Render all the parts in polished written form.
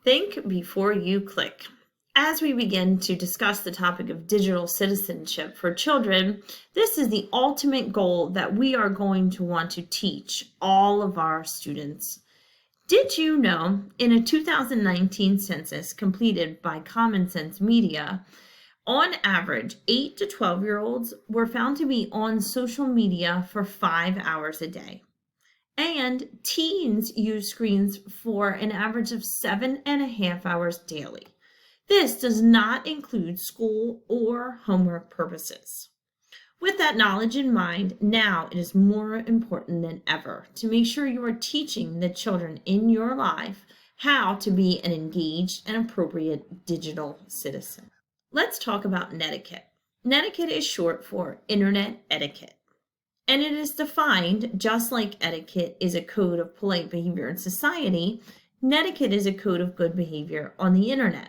Think before you click. As we begin to discuss the topic of digital citizenship for children, this is the ultimate goal that we are going to want to teach all of our students. Did you know in a 2019 census completed by Common Sense Media, on average, 8 to 12-year-olds were found to be on social media for 5 hours a day? And teens use screens for an average of 7.5 hours daily. This does not include school or homework purposes. With that knowledge in mind, now it is more important than ever to make sure you are teaching the children in your life how to be an engaged and appropriate digital citizen. Let's talk about Netiquette. Netiquette is short for Internet Etiquette. And it is defined just like etiquette is a code of polite behavior in society. Netiquette is a code of good behavior on the internet.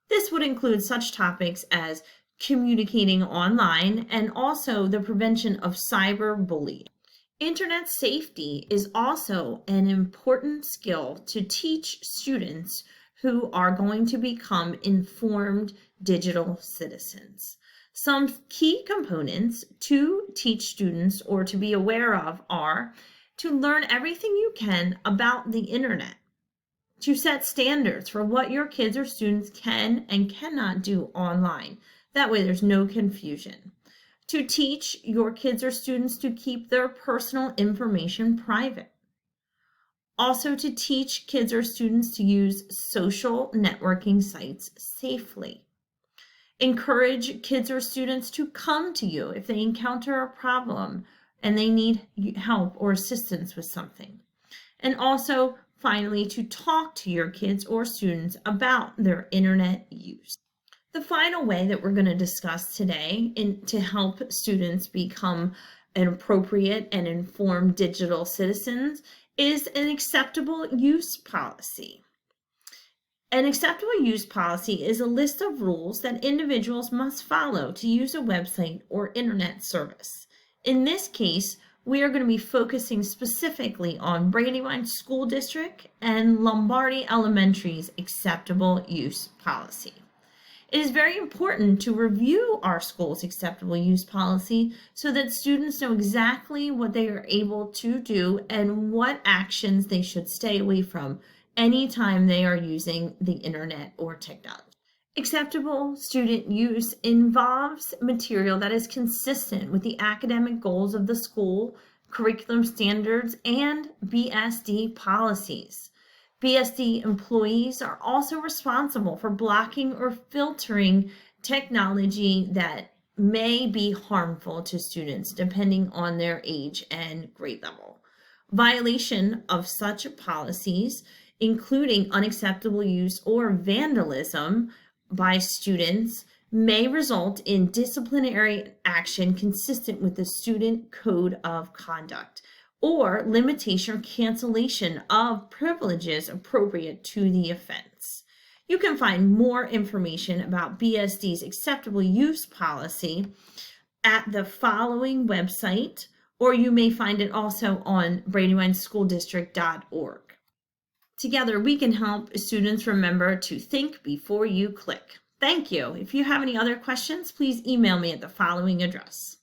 This would include such topics as communicating online and also the prevention of cyberbullying. Internet safety is also an important skill to teach students who are going to become informed digital citizens. Some key components to teach students or to be aware of are to learn everything you can about the internet, to set standards for what your kids or students can and cannot do online. That way there's no confusion. To teach your kids or students to keep their personal information private. Also to teach kids or students to use social networking sites safely. Encourage kids or students to come to you if they encounter a problem and they need help or assistance with something. And also, finally, to talk to your kids or students about their internet use. The final way that we're going to discuss today to help students become an appropriate and informed digital citizens is an acceptable use policy. An acceptable use policy is a list of rules that individuals must follow to use a website or internet service. In this case, we are going to be focusing specifically on Brandywine School District and Lombardi Elementary's acceptable use policy. It is very important to review our school's acceptable use policy so that students know exactly what they are able to do and what actions they should stay away from anytime they are using the internet or technology. Acceptable student use involves material that is consistent with the academic goals of the school, curriculum standards, and BSD policies. BSD employees are also responsible for blocking or filtering technology that may be harmful to students depending on their age and grade level. Violation of such policies, including unacceptable use or vandalism by students, may result in disciplinary action consistent with the Student Code of Conduct or limitation or cancellation of privileges appropriate to the offense. You can find more information about BSD's acceptable use policy at the following website, or you may find it also on brandywineschooldistrict.org. Together, we can help students remember to think before you click. Thank you. If you have any other questions, please email me at the following address.